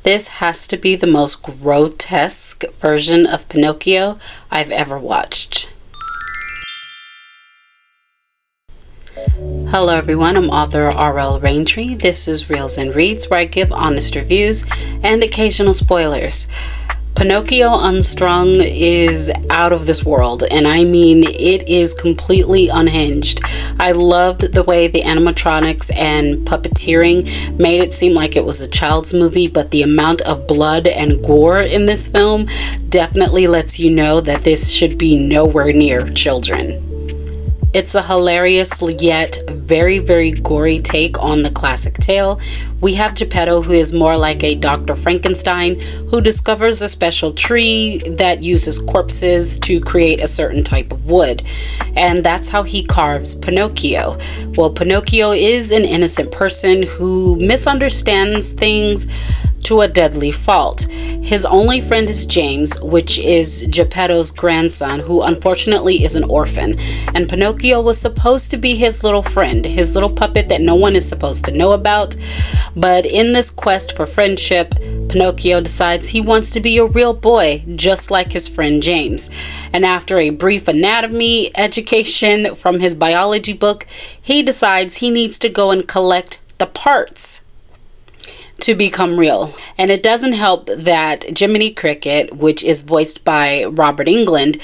This has to be the most grotesque version of Pinocchio I've ever watched. Hello everyone, I'm author R.L. Raintree. This is Reels and Reads, where I give honest reviews and occasional spoilers. Pinocchio Unstrung is out of this world, and I mean it is completely unhinged. I loved the way the animatronics and puppeteering made it seem like it was a child's movie, but the amount of blood and gore in this film definitely lets you know that this should be nowhere near children. It's a hilarious yet very, very gory take on the classic tale. We have Geppetto, who is more like a Dr. Frankenstein, who discovers a special tree that uses corpses to create a certain type of wood. And that's how he carves Pinocchio. Well, Pinocchio is an innocent person who misunderstands things to a deadly fault. His only friend is James, which is Geppetto's grandson, who unfortunately is an orphan. And Pinocchio was supposed to be his little friend, his little puppet that no one is supposed to know about. But in this quest for friendship, Pinocchio decides he wants to be a real boy, just like his friend James. And after a brief anatomy education from his biology book, he decides he needs to go and collect the parts to become real. And it doesn't help that Jiminy Cricket, which is voiced by Robert Englund,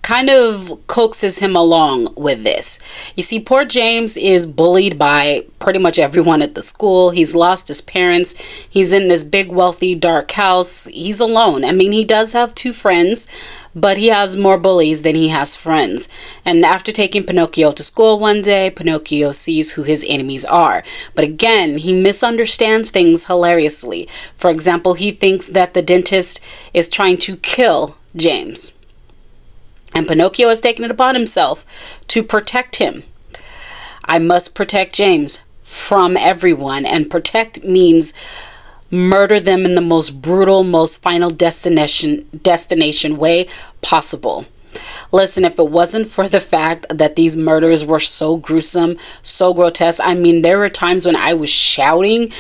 kind of coaxes him along with this. You see, poor James is bullied by pretty much everyone at the school. He's lost his parents. He's in this big, wealthy, dark house. He's alone. I mean, he does have two friends, but he has more bullies than he has friends. And after taking Pinocchio to school one day, Pinocchio sees who his enemies are. But again, he misunderstands things hilariously. For example, he thinks that the dentist is trying to kill James. And Pinocchio has taken it upon himself to protect him. I must protect James from everyone. And protect means murder them in the most brutal, most final destination way possible. Listen, if it wasn't for the fact that these murders were so gruesome, so grotesque, I mean, there were times when I was shouting,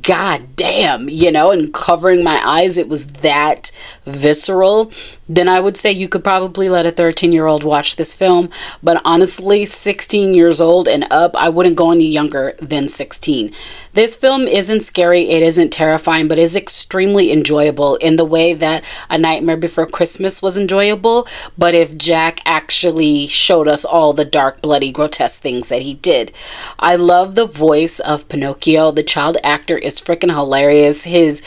God damn, and covering my eyes. It was that visceral. Then I would say you could probably let a 13-year-old watch this film. But honestly, 16 years old and up, I wouldn't go any younger than 16. This film isn't scary, it isn't terrifying, but is extremely enjoyable in the way that A Nightmare Before Christmas was enjoyable. But if Jack actually showed us all the dark, bloody, grotesque things that he did. I love the voice of Pinocchio. The child actor is freaking hilarious. His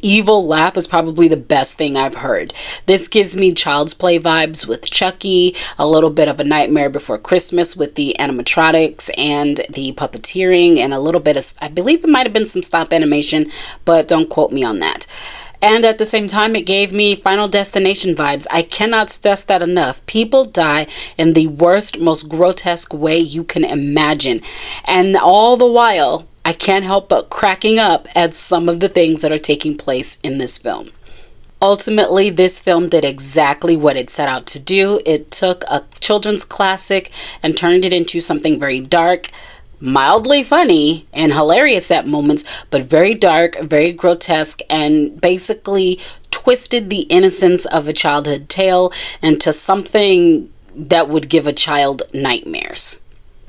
evil laugh is probably the best thing I've heard. This gives me Child's Play vibes with Chucky, a little bit of A Nightmare Before Christmas with the animatronics and the puppeteering, and a little bit of, I believe it might have been some stop animation, but don't quote me on that. And at the same time, it gave me Final Destination vibes. I cannot stress that enough. People die in the worst, most grotesque way you can imagine. And all the while, I can't help but cracking up at some of the things that are taking place in this film. Ultimately, this film did exactly what it set out to do. It took a children's classic and turned it into something very dark, mildly funny and hilarious at moments, but very dark, very grotesque, and basically twisted the innocence of a childhood tale into something that would give a child nightmares.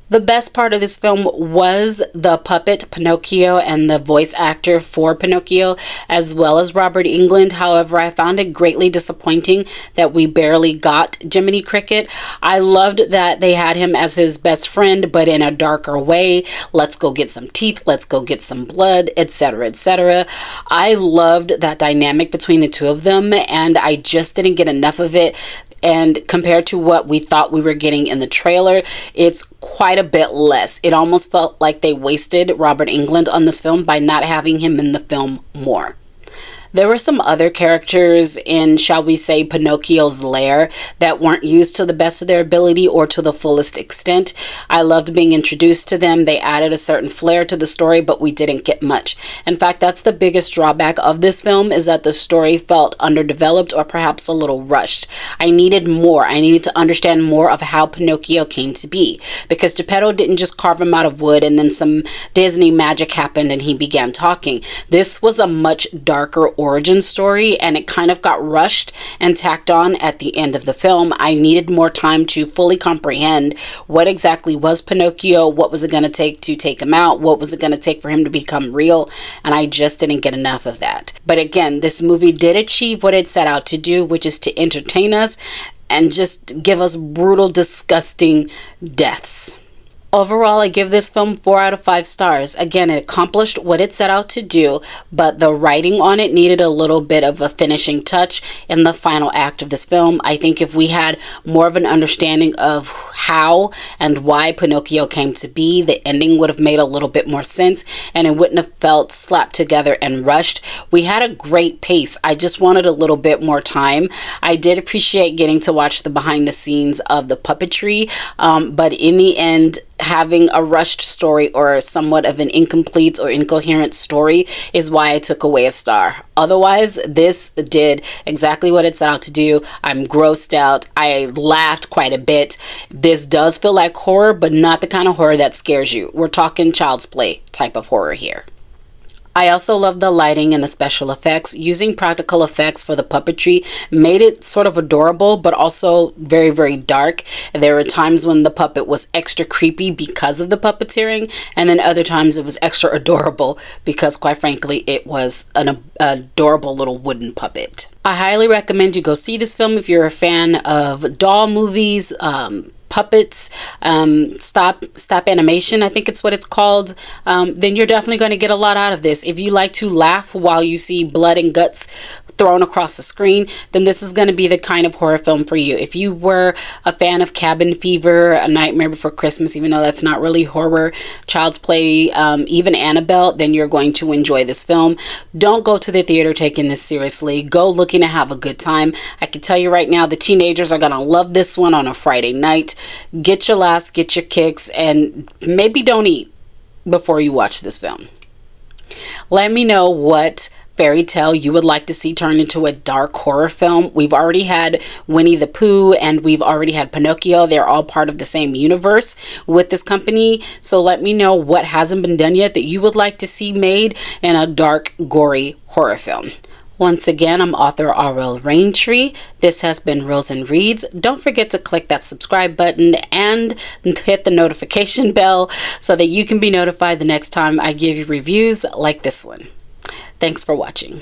The best part of this film was the puppet Pinocchio and the voice actor for Pinocchio, as well as Robert Englund. However, I found it greatly disappointing that we barely got Jiminy Cricket. I loved that they had him as his best friend, but in a darker way. Let's go get some teeth, let's go get some blood, etc., etc. I loved that dynamic between the two of them, and I just didn't get enough of it. And compared to what we thought we were getting in the trailer, it's quite a bit less. It almost felt like they wasted Robert Englund on this film by not having him in the film more. There were some other characters in, shall we say, Pinocchio's lair that weren't used to the best of their ability or to the fullest extent. I loved being introduced to them. They added a certain flair to the story, but we didn't get much. In fact, that's the biggest drawback of this film, is that the story felt underdeveloped or perhaps a little rushed. I needed more. I needed to understand more of how Pinocchio came to be, because Geppetto didn't just carve him out of wood and then some Disney magic happened and he began talking. This was a much darker origin story, and it kind of got rushed and tacked on at the end of the film. I needed more time to fully comprehend what exactly was Pinocchio, what was it going to take him out, what was it going to take for him to become real, and I just didn't get enough of that. But again, this movie did achieve what it set out to do, which is to entertain us and just give us brutal, disgusting deaths. Overall, I give this film 4 out of 5 stars. Again, it accomplished what it set out to do, but the writing on it needed a little bit of a finishing touch in the final act of this film. I think if we had more of an understanding of how and why Pinocchio came to be, the ending would have made a little bit more sense and it wouldn't have felt slapped together and rushed. We had a great pace. I just wanted a little bit more time. I did appreciate getting to watch the behind the scenes of the puppetry, but in the end, having a rushed story or somewhat of an incomplete or incoherent story is why I took away a star. Otherwise, this did exactly what it set out to do. I'm grossed out. I laughed quite a bit. This does feel like horror, but not the kind of horror that scares you. We're talking child's play type of horror here. I also love the lighting and the special effects. Using practical effects for the puppetry made it sort of adorable, but also very, very dark. There were times when the puppet was extra creepy because of the puppeteering, and then other times it was extra adorable because, quite frankly, it was an adorable little wooden puppet. I highly recommend you go see this film if you're a fan of doll movies, puppets, stop animation, I think it's what it's called, then you're definitely going to get a lot out of this. If you like to laugh while you see blood and guts thrown across the screen, then this is going to be the kind of horror film for you. If you were a fan of Cabin Fever, A Nightmare Before Christmas, even though that's not really horror, Child's Play, even Annabelle, then you're going to enjoy this film. Don't go to the theater taking this seriously. Go looking to have a good time. I can tell you right now, the teenagers are going to love this one on a Friday night. Get your laughs, get your kicks, and maybe don't eat before you watch this film. Let me know what fairy tale you would like to see turned into a dark horror film. We've already had Winnie the Pooh and we've already had Pinocchio. They're all part of the same universe with this company. So let me know what hasn't been done yet that you would like to see made in a dark, gory horror film. Once again, I'm author R.L. Raintree. This has been Reels and Reads. Don't forget to click that subscribe button and hit the notification bell so that you can be notified the next time I give you reviews like this one. Thanks for watching.